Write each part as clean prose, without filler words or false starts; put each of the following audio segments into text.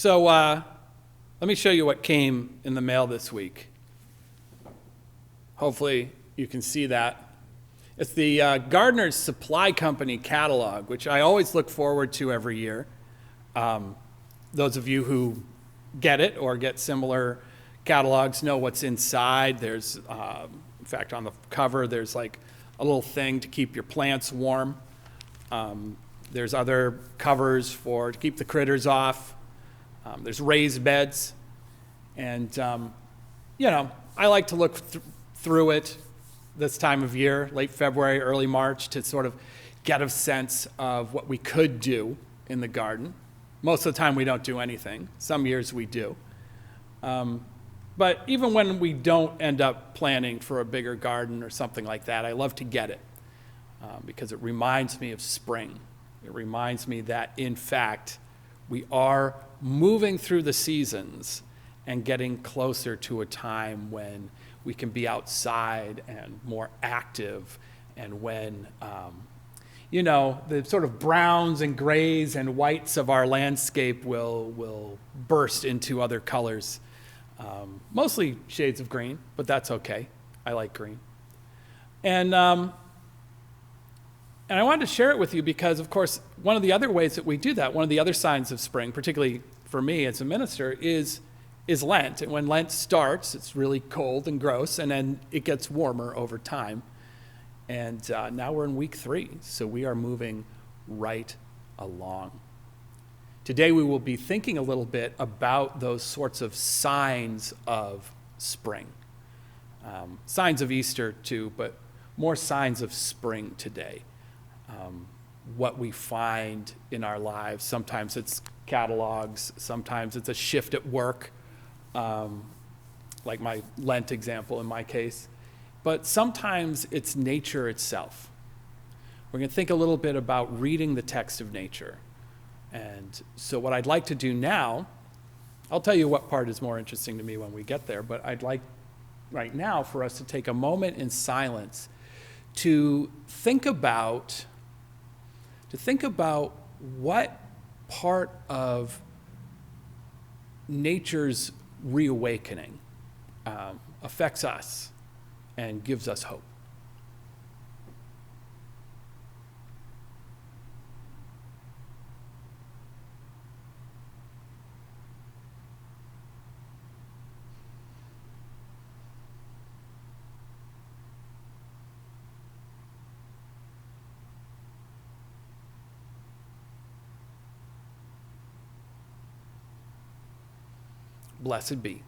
So let me show you what came in the mail this week. Hopefully you can see that. It's the Gardener's Supply Company catalog, which I always look forward to every year. Those of you who get it or get similar catalogs know what's inside. There's, in fact, on the cover, there's like a little thing to keep your plants warm. There's other covers to keep the critters off. There's raised beds. And, I like to look through it this time of year, late February, early March, to sort of get a sense of what we could do in the garden. Most of the time we don't do anything. Some years we do. But even when we don't end up planning for a bigger garden or something like that, I love to get it because it reminds me of spring. It reminds me that, in fact, we are moving through the seasons and getting closer to a time when we can be outside and more active, and when, the sort of browns and grays and whites of our landscape will burst into other colors. Mostly shades of green, but that's okay. I like green. And I wanted to share it with you because, of course, one of the other ways that we do that, one of the other signs of spring, particularly for me as a minister, is Lent. And when Lent starts, it's really cold and gross, and then it gets warmer over time. And now we're in week 3, so we are moving right along. Today we will be thinking a little bit about those sorts of signs of spring. Signs of Easter too, but more signs of spring today. What we find in our lives. Sometimes it's catalogs, sometimes it's a shift at work, like my Lent example in my case. But sometimes it's nature itself. We're going to think a little bit about reading the text of nature. And so what I'd like to do now, I'll tell you what part is more interesting to me when we get there, but I'd like right now for us to take a moment in silence to think about what part of nature's reawakening affects us and gives us hope. Blessed be.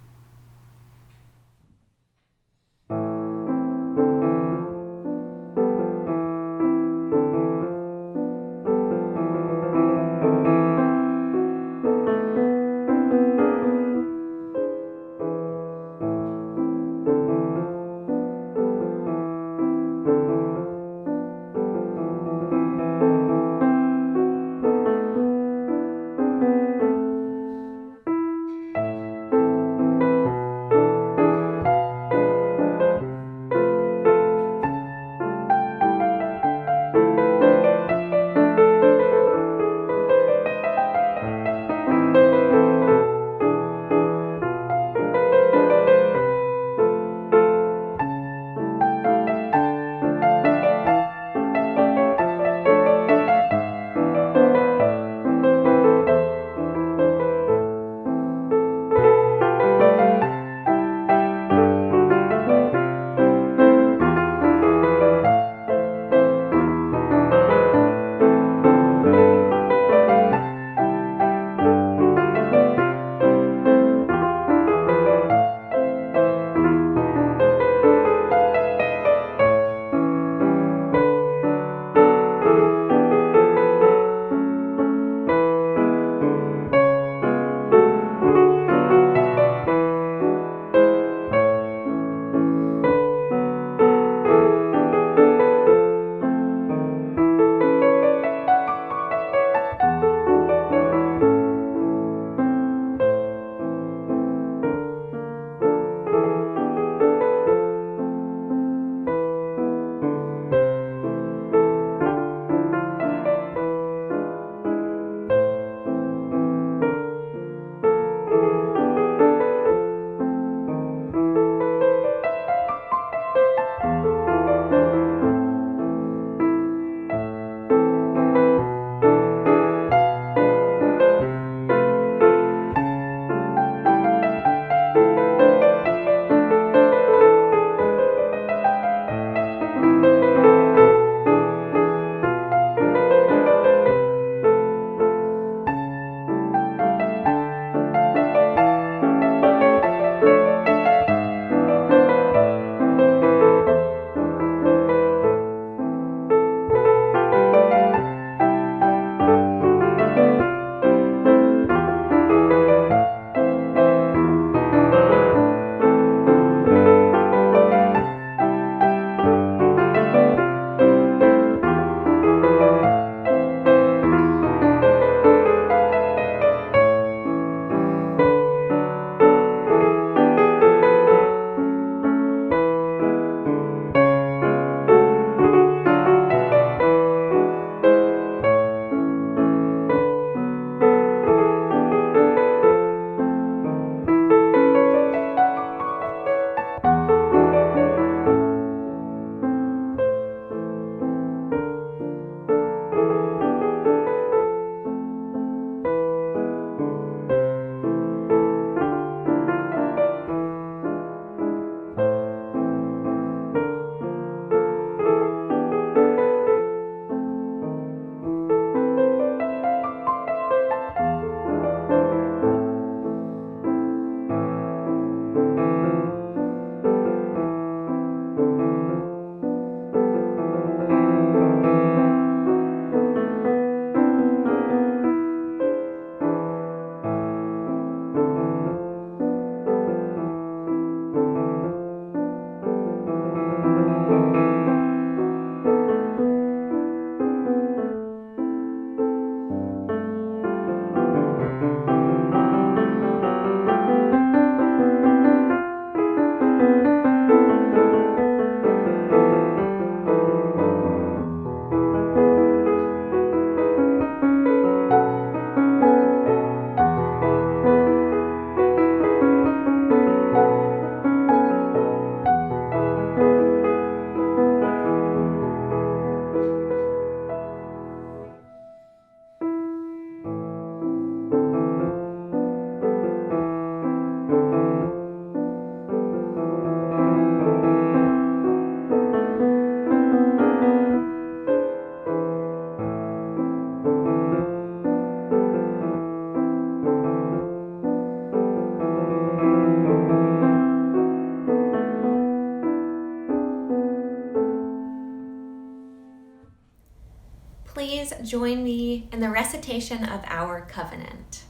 please join me in the recitation of our covenant.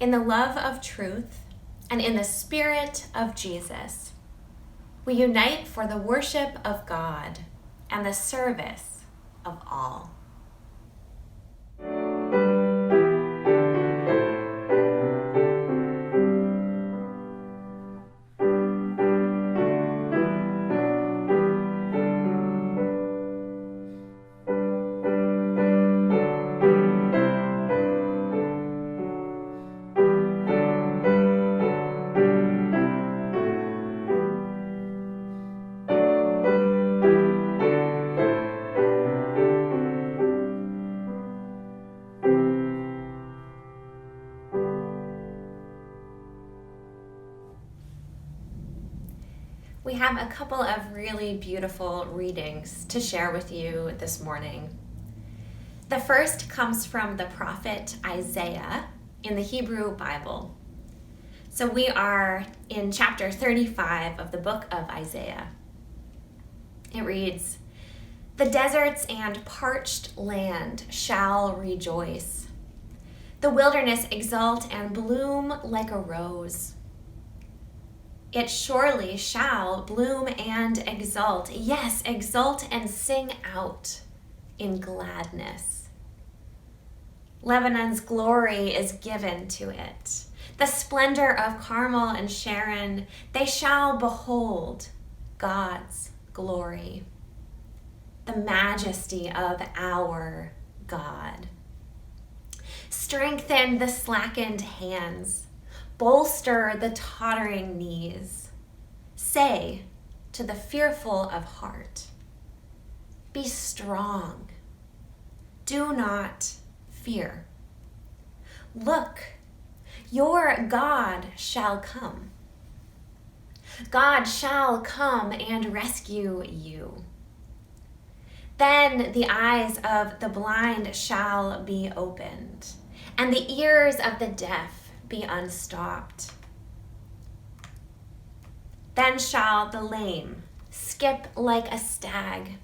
In the love of truth and in the spirit of Jesus, we unite for the worship of God and the service of all. We have a couple of really beautiful readings to share with you this morning. The first comes from the prophet Isaiah in the Hebrew Bible. So we are in chapter 35 of the book of Isaiah. It reads, "The deserts and parched land shall rejoice. The wilderness exult and bloom like a rose. It surely shall bloom and exult. Yes, exult and sing out in gladness. Lebanon's glory is given to it. The splendor of Carmel and Sharon, they shall behold God's glory, the majesty of our God. Strengthen the slackened hands. Bolster the tottering knees. Say to the fearful of heart, be strong. Do not fear. Look, your God shall come. God shall come and rescue you. Then the eyes of the blind shall be opened, and the ears of the deaf be unstopped. Then shall the lame skip like a stag,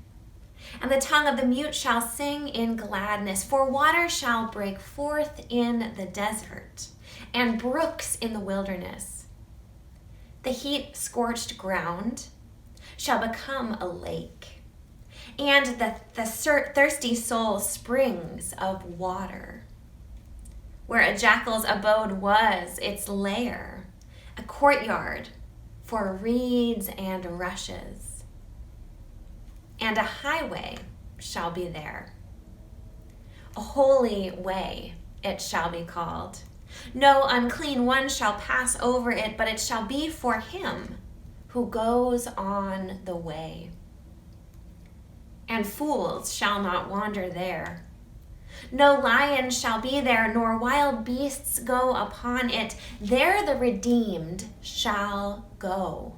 and the tongue of the mute shall sing in gladness. For water shall break forth in the desert, and brooks in the wilderness. The heat-scorched ground shall become a lake, and the thirsty soul springs of water. Where a jackal's abode was, its lair, a courtyard for reeds and rushes. And a highway shall be there. A holy way it shall be called. No unclean one shall pass over it, but it shall be for him who goes on the way. And fools shall not wander there. No lion shall be there, nor wild beasts go upon it. There the redeemed shall go.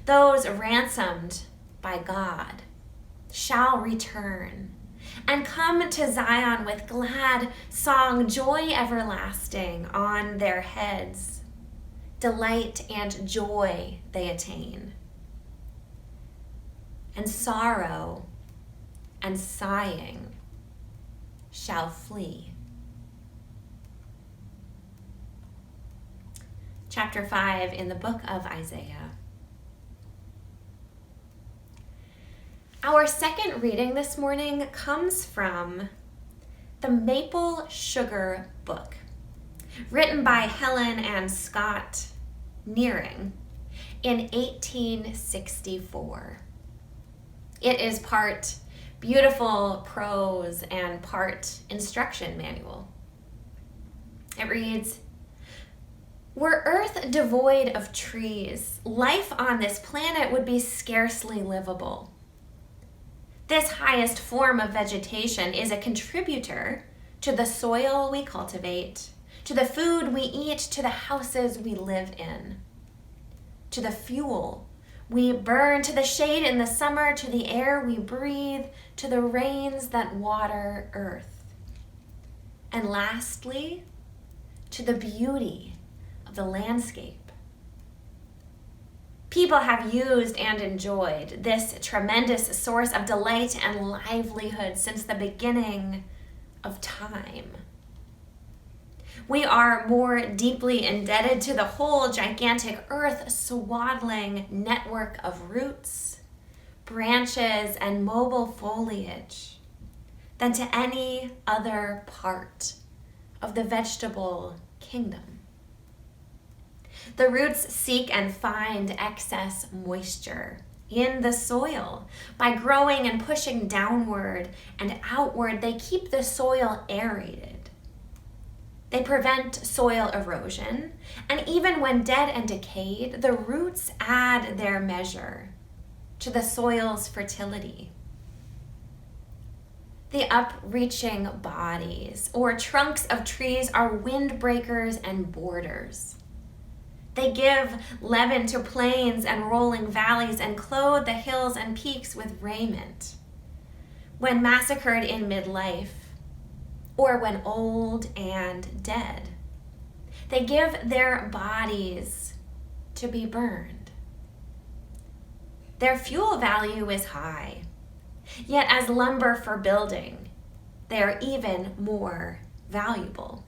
Those ransomed by God shall return and come to Zion with glad song, joy everlasting on their heads. Delight and joy they attain. And sorrow and sighing shall flee. Chapter 5 in the book of Isaiah. Our second reading this morning comes from the Maple Sugar Book, written by Helen and Scott Nearing in 1864. It is part beautiful prose and part instruction manual. It reads, "Were earth devoid of trees, life on this planet would be scarcely livable. This highest form of vegetation is a contributor to the soil we cultivate, to the food we eat, to the houses we live in, to the fuel we burn, to the shade in the summer, to the air we breathe, to the rains that water earth, and lastly, to the beauty of the landscape. People have used and enjoyed this tremendous source of delight and livelihood since the beginning of time. We are more deeply indebted to the whole gigantic earth-swaddling network of roots, branches, and mobile foliage than to any other part of the vegetable kingdom. The roots seek and find excess moisture in the soil. By growing and pushing downward and outward, they keep the soil aerated. They prevent soil erosion, and even when dead and decayed, the roots add their measure to the soil's fertility. The upreaching bodies or trunks of trees are windbreakers and borders. They give leaven to plains and rolling valleys and clothe the hills and peaks with raiment. When massacred in midlife, or when old and dead, they give their bodies to be burned. Their fuel value is high, yet as lumber for building, they are even more valuable.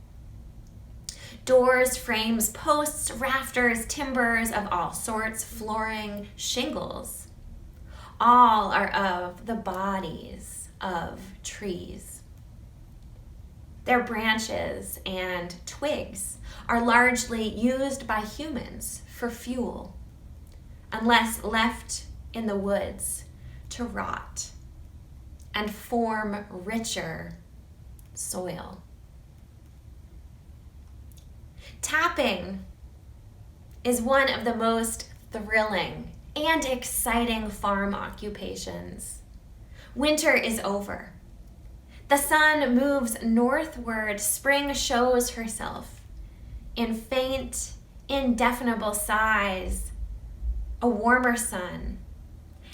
Doors, frames, posts, rafters, timbers of all sorts, flooring, shingles, all are of the bodies of trees. Their branches and twigs are largely used by humans for fuel, unless left in the woods to rot and form richer soil. Tapping is one of the most thrilling and exciting farm occupations. Winter is over. The sun moves northward. Spring shows herself in faint, indefinable sighs. A warmer sun,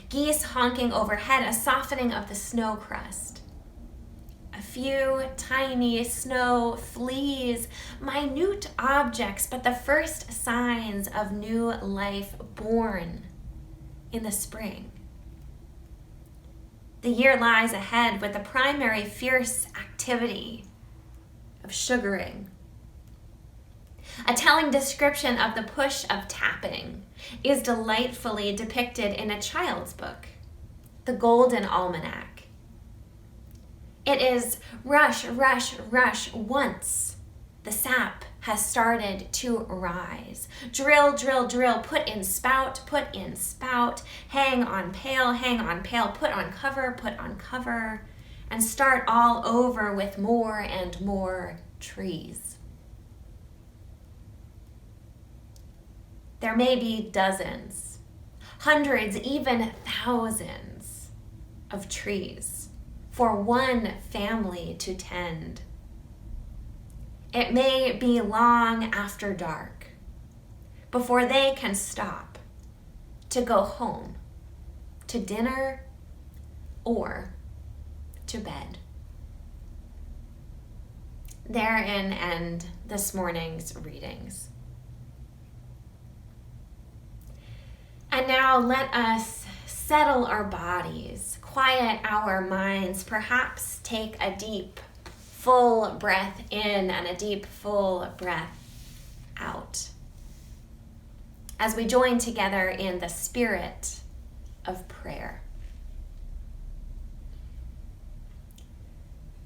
geese honking overhead, a softening of the snow crust. A few tiny snow fleas, minute objects, but the first signs of new life born in the spring. The year lies ahead with the primary fierce activity of sugaring. A telling description of the push of tapping is delightfully depicted in a child's book, The Golden Almanac. It is rush, rush, rush once the sap has started to rise. Drill, drill, drill, put in spout, hang on pail, put on cover, and start all over with more and more trees. There may be dozens, hundreds, even thousands of trees for one family to tend. It may be long after dark before they can stop to go home, to dinner, or to bed. Therein end this morning's readings. And now let us settle our bodies, quiet our minds, perhaps take a deep, full breath in and a deep, full breath out as we join together in the spirit of prayer.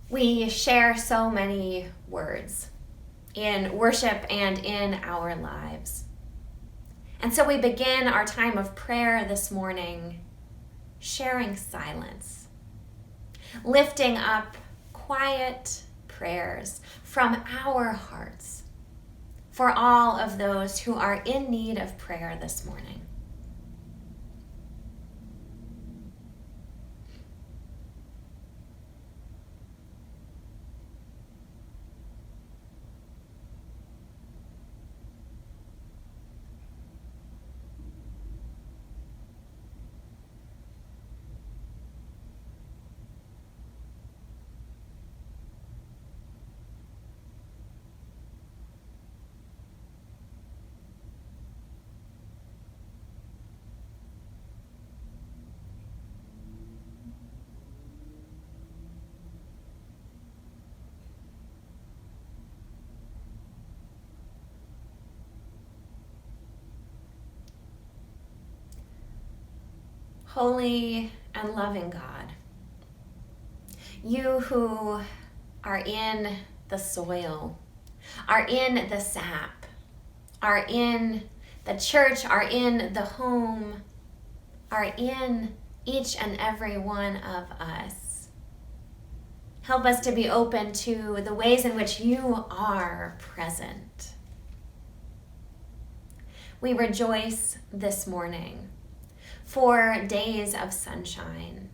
We share so many words in worship and in our lives. And so we begin our time of prayer this morning sharing silence, lifting up quiet prayers from our hearts for all of those who are in need of prayer this morning. Holy and loving God, you who are in the soil, are in the sap, are in the church, are in the home, are in each and every one of us. Help us to be open to the ways in which you are present. We rejoice this morning for days of sunshine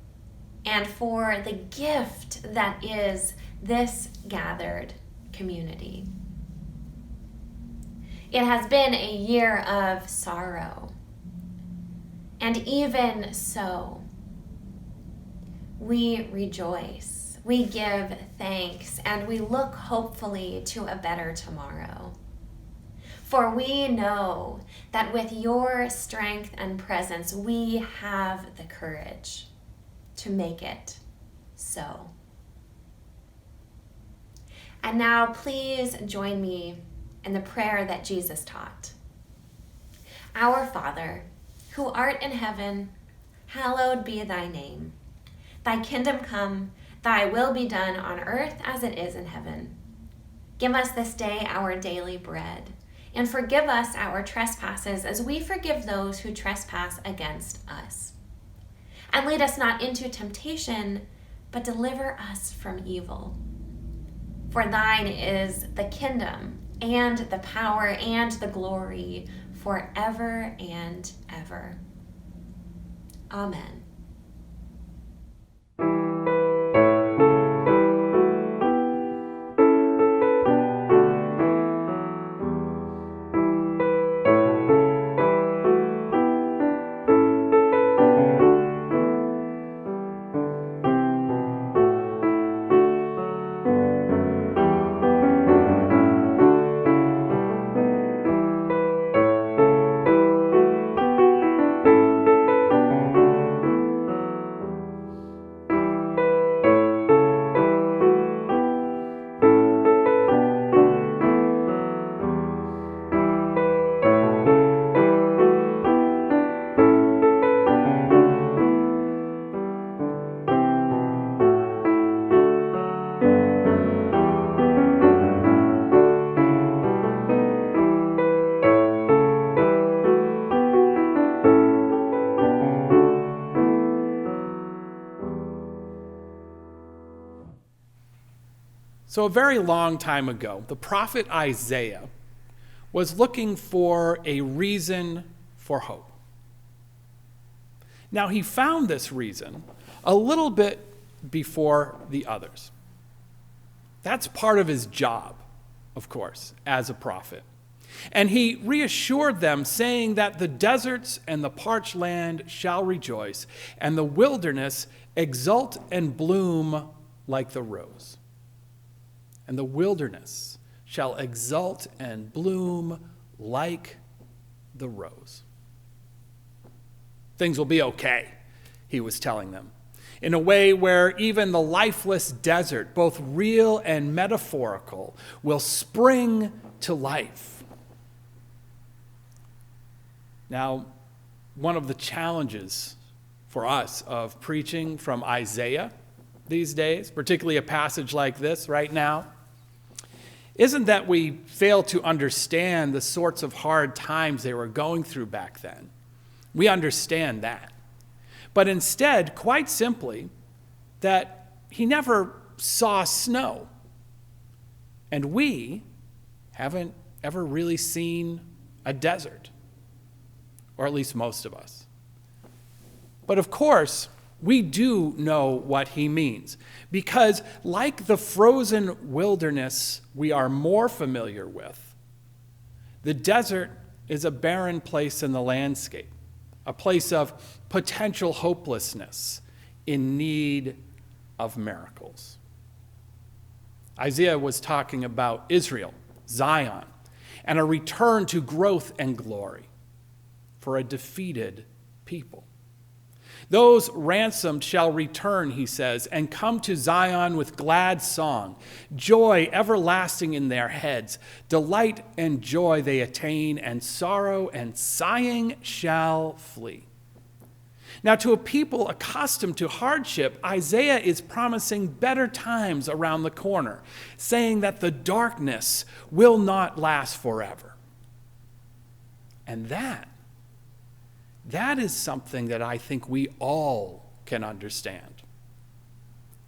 and for the gift that is this gathered community. It has been a year of sorrow, and even so, we rejoice, we give thanks, and we look hopefully to a better tomorrow. For we know that with your strength and presence, we have the courage to make it so. And now please join me in the prayer that Jesus taught. Our Father, who art in heaven, hallowed be thy name. Thy kingdom come, thy will be done on earth as it is in heaven. Give us this day our daily bread, and forgive us our trespasses as we forgive those who trespass against us. And lead us not into temptation, but deliver us from evil. For thine is the kingdom, and the power, and the glory, forever and ever. Amen. So a very long time ago, the prophet Isaiah was looking for a reason for hope. Now he found this reason a little bit before the others. That's part of his job, of course, as a prophet. And he reassured them, saying that the deserts and the parched land shall rejoice, and the wilderness exult and bloom like the rose. And the wilderness shall exult and bloom like the rose. Things will be okay, he was telling them, in a way where even the lifeless desert, both real and metaphorical, will spring to life. Now, one of the challenges for us of preaching from Isaiah these days, particularly a passage like this right now, isn't that we fail to understand the sorts of hard times they were going through back then. We understand that. But instead, quite simply, that he never saw snow. And we haven't ever really seen a desert, or at least most of us. But of course, we do know what he means, because like the frozen wilderness we are more familiar with, the desert is a barren place in the landscape, a place of potential hopelessness in need of miracles. Isaiah was talking about Israel, Zion, and a return to growth and glory for a defeated people. Those ransomed shall return, he says, and come to Zion with glad song, joy everlasting in their heads, delight and joy they attain, and sorrow and sighing shall flee. Now, to a people accustomed to hardship, Isaiah is promising better times around the corner, saying that the darkness will not last forever. And that is something that I think we all can understand.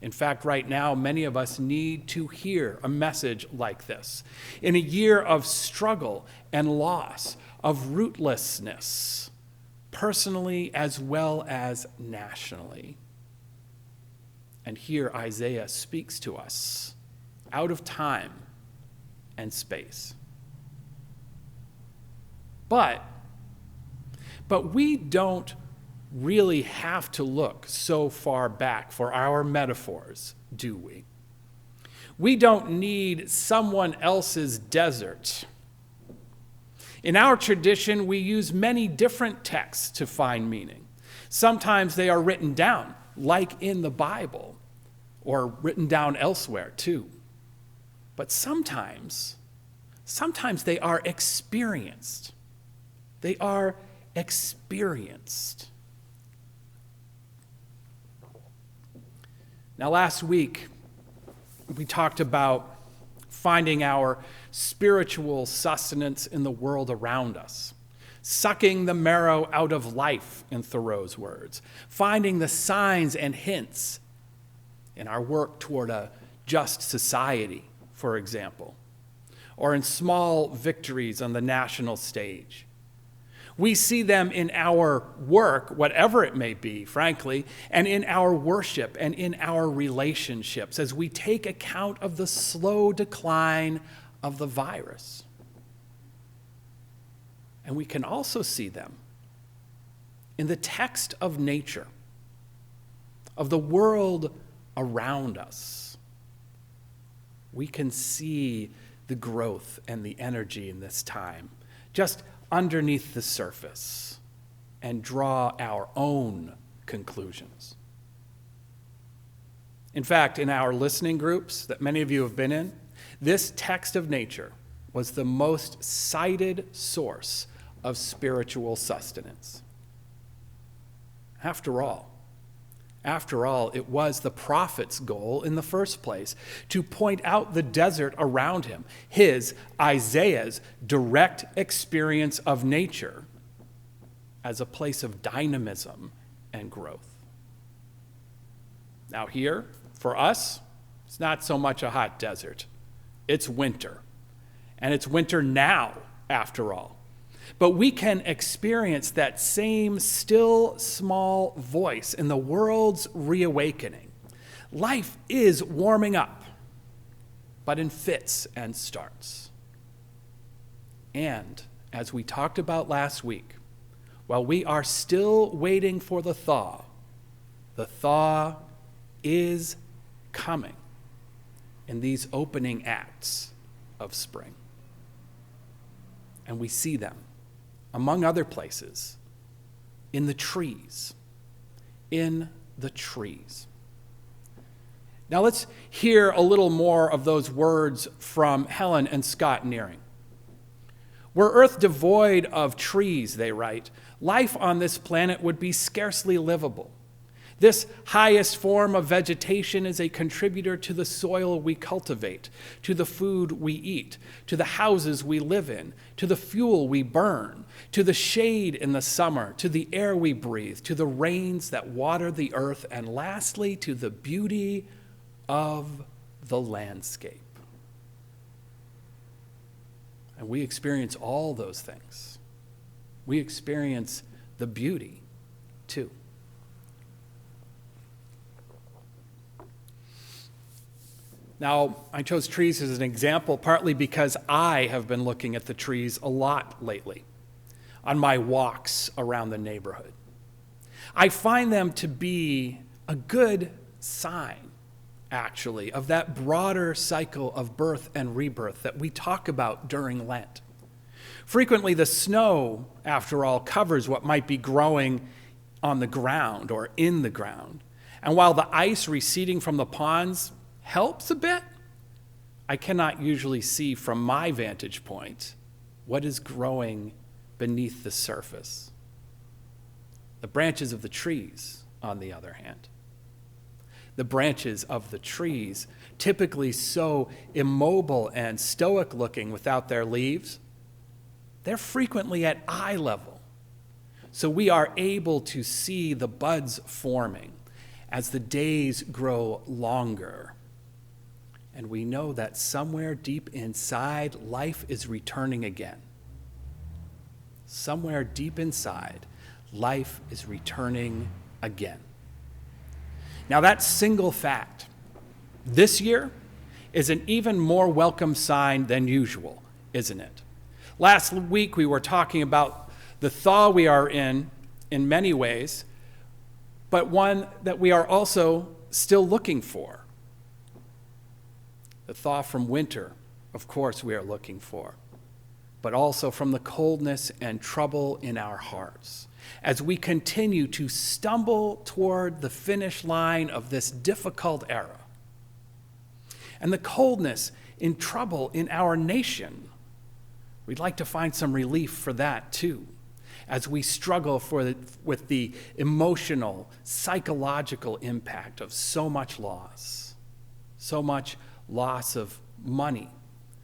In fact, right now, many of us need to hear a message like this. In a year of struggle and loss, of rootlessness, personally as well as nationally. And here Isaiah speaks to us out of time and space. But we don't really have to look so far back for our metaphors, do we? We don't need someone else's desert. In our tradition, we use many different texts to find meaning. Sometimes they are written down, like in the Bible, or written down elsewhere too. But sometimes they are experienced. They are experienced. Now, last week, we talked about finding our spiritual sustenance in the world around us, sucking the marrow out of life, in Thoreau's words, finding the signs and hints in our work toward a just society, for example, or in small victories on the national stage. We see them in our work, whatever it may be, frankly, and in our worship and in our relationships as we take account of the slow decline of the virus. And we can also see them in the text of nature, of the world around us. We can see the growth and the energy in this time, just underneath the surface, and draw our own conclusions. In fact, in our listening groups that many of you have been in, this text of nature was the most cited source of spiritual sustenance. After all, it was the prophet's goal in the first place to point out the desert around him, Isaiah's direct experience of nature as a place of dynamism and growth. Now here, for us, it's not so much a hot desert. It's winter. And it's winter now, after all. But we can experience that same still small voice in the world's reawakening. Life is warming up, but in fits and starts. And as we talked about last week, while we are still waiting for the thaw is coming in these opening acts of spring. And we see them, among other places, in the trees. In the trees. Now let's hear a little more of those words from Helen and Scott Nearing. Were Earth devoid of trees, they write, life on this planet would be scarcely livable. This highest form of vegetation is a contributor to the soil we cultivate, to the food we eat, to the houses we live in, to the fuel we burn, to the shade in the summer, to the air we breathe, to the rains that water the earth, and lastly, to the beauty of the landscape. And we experience all those things. We experience the beauty, too. Now, I chose trees as an example partly because I have been looking at the trees a lot lately on my walks around the neighborhood. I find them to be a good sign, actually, of that broader cycle of birth and rebirth that we talk about during Lent. Frequently, the snow, after all, covers what might be growing on the ground or in the ground. And while the ice receding from the ponds helps a bit, I cannot usually see from my vantage point what is growing beneath the surface. The branches of the trees, on the other hand, the branches of the trees, typically so immobile and stoic looking without their leaves, they're frequently at eye level. So we are able to see the buds forming as the days grow longer. And we know that somewhere deep inside, life is returning again. Somewhere deep inside, life is returning again. Now, that single fact, this year, is an even more welcome sign than usual, isn't it? Last week, we were talking about the thaw we are in many ways, but one that we are also still looking for. The thaw from winter, of course, we are looking for, but also from the coldness and trouble in our hearts as we continue to stumble toward the finish line of this difficult era. And the coldness and trouble in our nation, we'd like to find some relief for that too, as we struggle with the emotional, psychological impact of so much loss of money,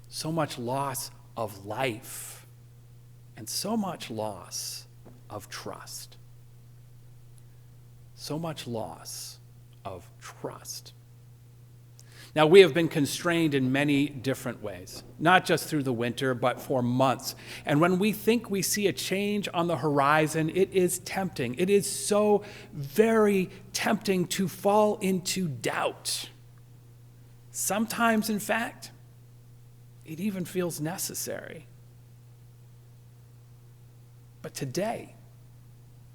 so much loss of life, and so much loss of trust. So much loss of trust. Now, we have been constrained in many different ways, not just through the winter, but for months. And when we think we see a change on the horizon, it is tempting. It is so very tempting to fall into doubt. Sometimes, in fact, it even feels necessary. But today,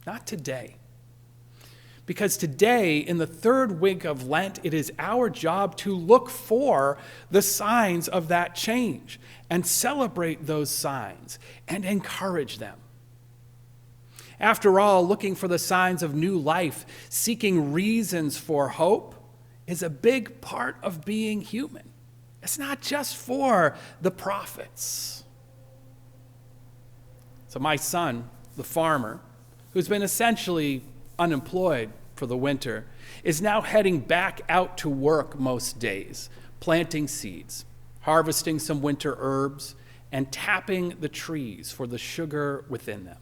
not today. Because today, in the third week of Lent, it is our job to look for the signs of that change and celebrate those signs and encourage them. After all, looking for the signs of new life, seeking reasons for hope, is a big part of being human. It's not just for the prophets. So my son, the farmer, who's been essentially unemployed for the winter, is now heading back out to work most days, planting seeds, harvesting some winter herbs, and tapping the trees for the sugar within them.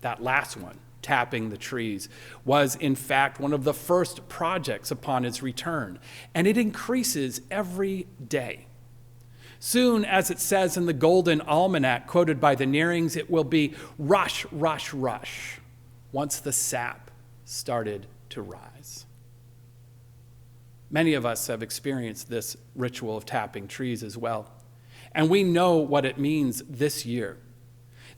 That last one, tapping the trees, was in fact one of the first projects upon his return, and it increases every day. Soon, as it says in the Golden Almanac quoted by the Nearings, it will be rush, rush, rush, once the sap started to rise. Many of us have experienced this ritual of tapping trees as well, and we know what it means this year.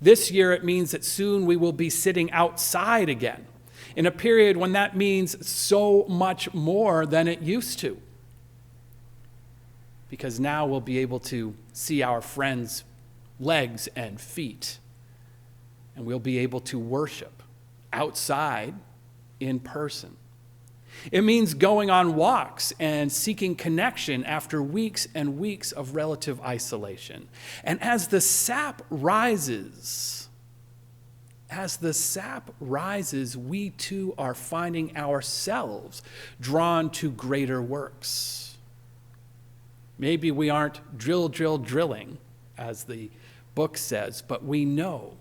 This year, it means that soon we will be sitting outside again, in a period when that means so much more than it used to. Because now we'll be able to see our friends' legs and feet, and we'll be able to worship outside in person. It means going on walks and seeking connection after weeks and weeks of relative isolation. And as the sap rises, we too are finding ourselves drawn to greater works. Maybe we aren't drilling, as the book says, but we know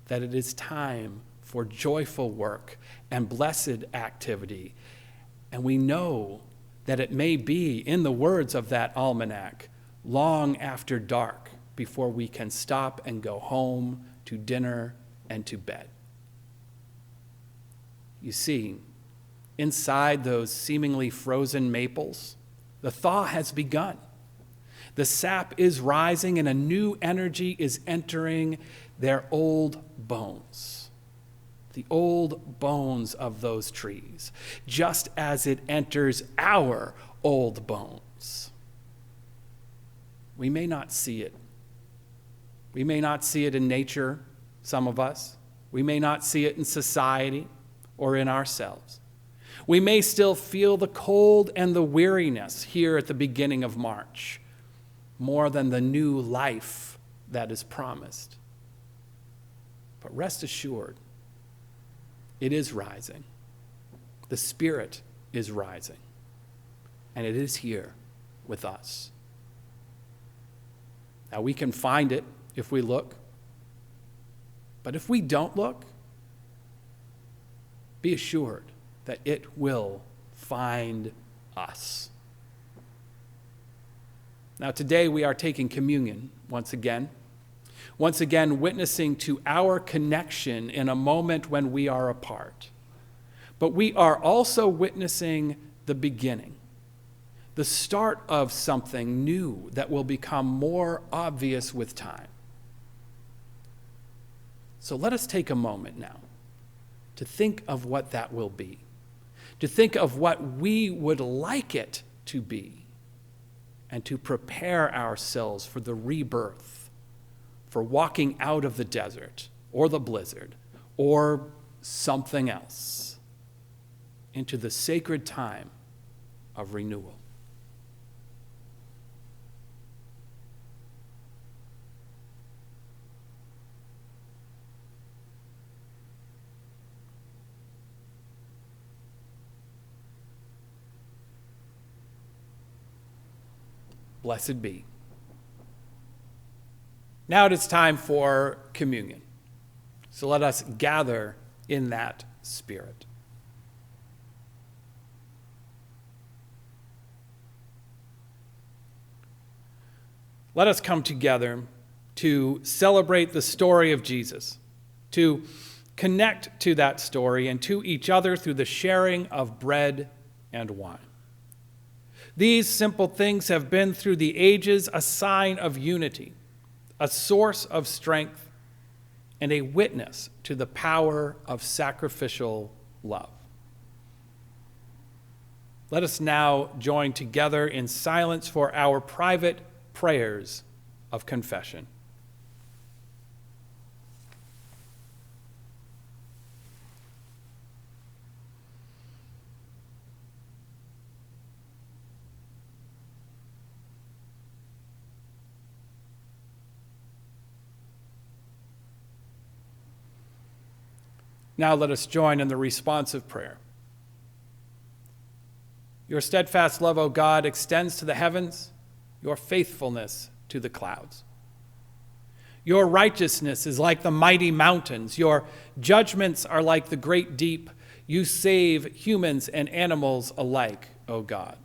that it is time for joyful work and blessed activity. And we know that it may be, in the words of that almanac, long after dark before we can stop and go home to dinner and to bed. You see, inside those seemingly frozen maples, the thaw has begun. The sap is rising and a new energy is entering their old bones. The old bones of those trees, just as it enters our old bones. We may not see it. We may not see it in nature, some of us. We may not see it in society or in ourselves. We may still feel the cold and the weariness here at the beginning of March, more than the new life that is promised. But rest assured, It is rising. The Spirit is rising. And it is here with us. Now, we can find it if we look. But if we don't look, be assured that it will find us. Now, today we are taking communion once again witnessing to our connection in a moment when we are apart. But we are also witnessing the beginning, the start of something new that will become more obvious with time. So let us take a moment now to think of what that will be, to think of what we would like it to be, and to prepare ourselves for the rebirth, for walking out of the desert or the blizzard or something else into the sacred time of renewal. Blessed be. Now it is time for communion. So let us gather in that spirit. Let us come together to celebrate the story of Jesus, to connect to that story and to each other through the sharing of bread and wine. These simple things have been through the ages a sign of unity, a source of strength, and a witness to the power of sacrificial love. Let us now join together in silence for our private prayers of confession. Now let us join in the responsive prayer. Your steadfast love, O God, extends to the heavens, your faithfulness to the clouds. Your righteousness is like the mighty mountains. Your judgments are like the great deep. You save humans and animals alike, O God.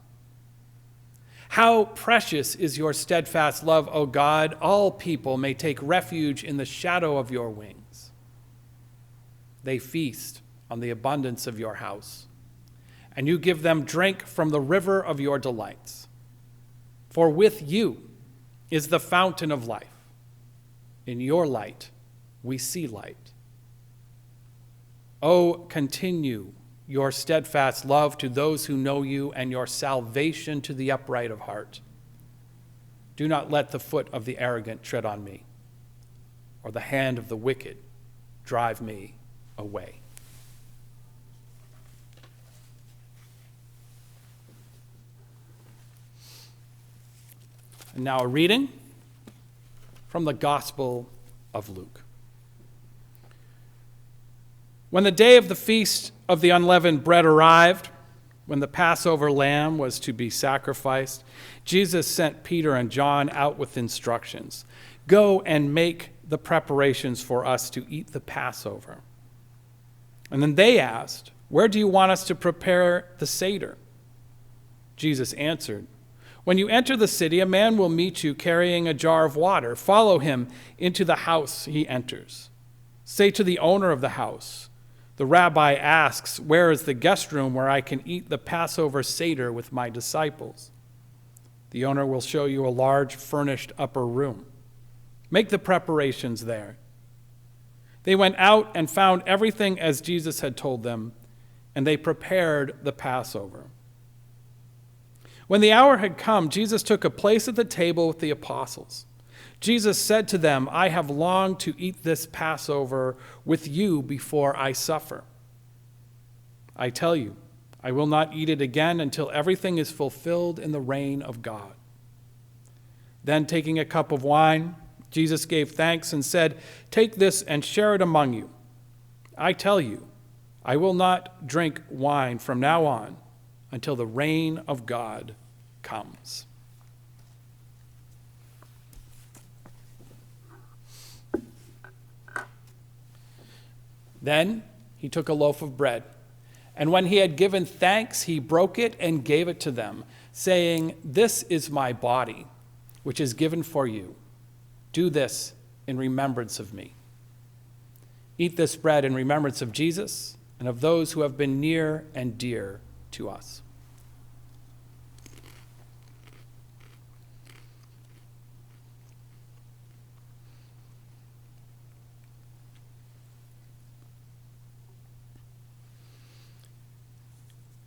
How precious is your steadfast love, O God. All people may take refuge in the shadow of your wings. They feast on the abundance of your house, and you give them drink from the river of your delights. For with you is the fountain of life. In your light we see light. Oh, continue your steadfast love to those who know you, and your salvation to the upright of heart. Do not let the foot of the arrogant tread on me, or the hand of the wicked drive me away. And now a reading from the Gospel of Luke. When the day of the feast of the unleavened bread arrived, when the Passover lamb was to be sacrificed, Jesus sent Peter and John out with instructions. Go and make the preparations for us to eat the Passover. And then they asked, where do you want us to prepare the Seder? Jesus answered, when you enter the city, a man will meet you carrying a jar of water. Follow him into the house he enters. Say to the owner of the house, the rabbi asks, where is the guest room where I can eat the Passover Seder with my disciples? The owner will show you a large furnished upper room. Make the preparations there. They went out and found everything as Jesus had told them, and they prepared the Passover. When the hour had come, Jesus took a place at the table with the apostles. Jesus said to them, I have longed to eat this Passover with you before I suffer. I tell you, I will not eat it again until everything is fulfilled in the reign of God. Then, taking a cup of wine, Jesus gave thanks and said, take this and share it among you. I tell you, I will not drink wine from now on until the reign of God comes. Then he took a loaf of bread, and when he had given thanks, he broke it and gave it to them, saying, "This is my body, which is given for you. Do this in remembrance of me." Eat this bread in remembrance of Jesus and of those who have been near and dear to us.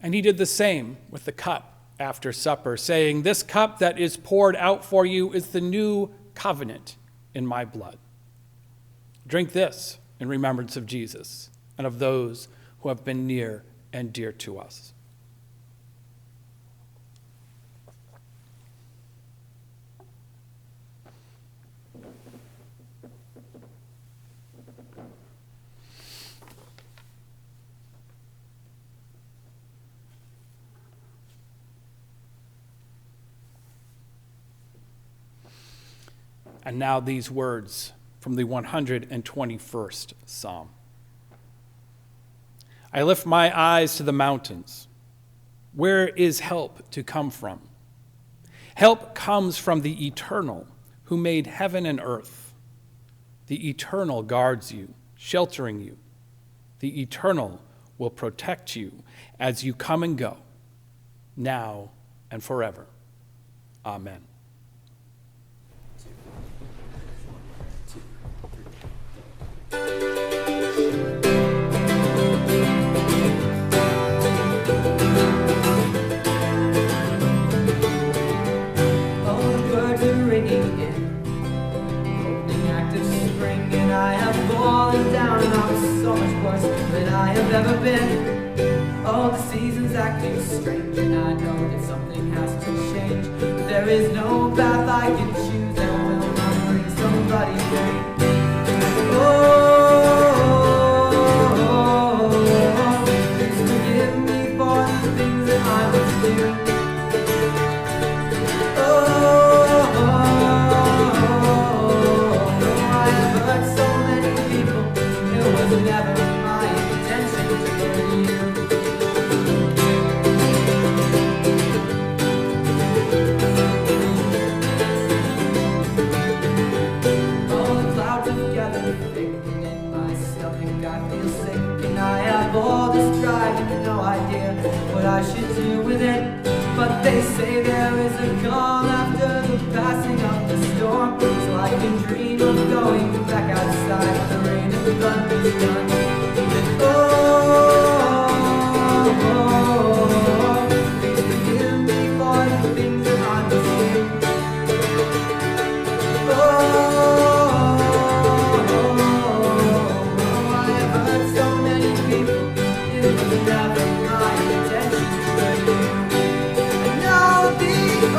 And he did the same with the cup after supper, saying, "This cup that is poured out for you is the new covenant in my blood. Drink this in remembrance of Jesus and of those who have been near and dear to us." And now these words from the 121st Psalm. I lift my eyes to the mountains. Where is help to come from? Help comes from the Eternal, who made heaven and earth. The Eternal guards you, sheltering you. The Eternal will protect you as you come and go, now and forever. Amen. Ever been. Oh, the season's acting strange, and I know that something has to change. There is no path I can choose that will not bring somebody pain. Oh, please forgive me for the things that I was doing. I have hurt so many people. It was never my intention to hurt you. All the clouds together, thinking in my stomach, I feel sick, and I have all this drive and no idea what I should do with it. But they say there is a calm after the passing of the storm, so I can dream of going back outside when the rain and the thunder's done. Please forgive me for the things that I mistake. I have hurt so many people. It was never my intention to hurt you. And now the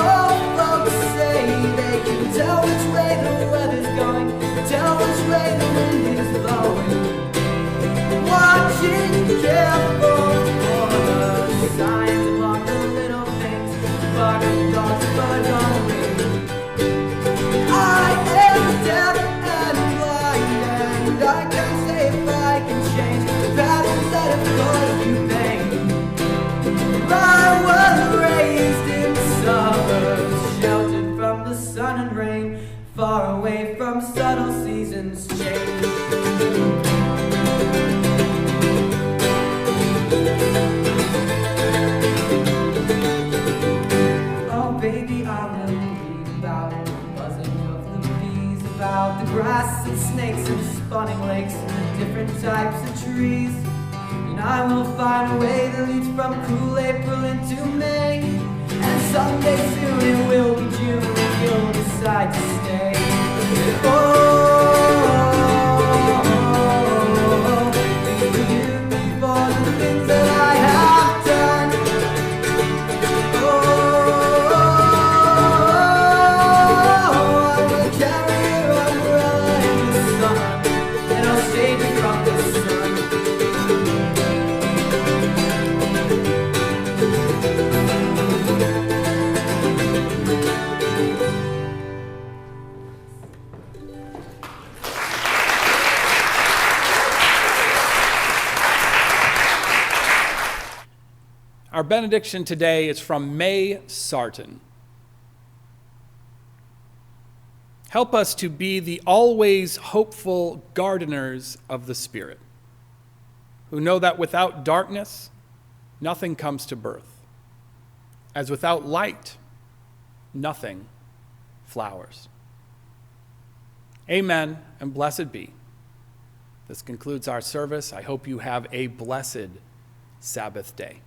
old folks say they can tell which way the weather's going, tell which way the wind is blowing. Watching careful for the signs along the little things, barking dogs, birds on the wing. I am deaf and blind, and I can't say if I can change the patterns that have caused you pain. I was raised in suburbs, sheltered from the sun and rain, far away from subtle seasons change. Oh baby, I will read about the buzzing of the bees, about the grass and snakes and spawning lakes and the different types of trees. And I will find a way that leads from cool April into May. And someday soon it will be June and you'll decide to stay. Oh, please forgive me for the things that I have done. Oh, I will carry your umbrella in the sun, and I'll save you from the sun. Our benediction today is from May Sarton. Help us to be the always hopeful gardeners of the Spirit, who know that without darkness, nothing comes to birth, as without light, nothing flowers. Amen, and blessed be. This concludes our service. I hope you have a blessed Sabbath day.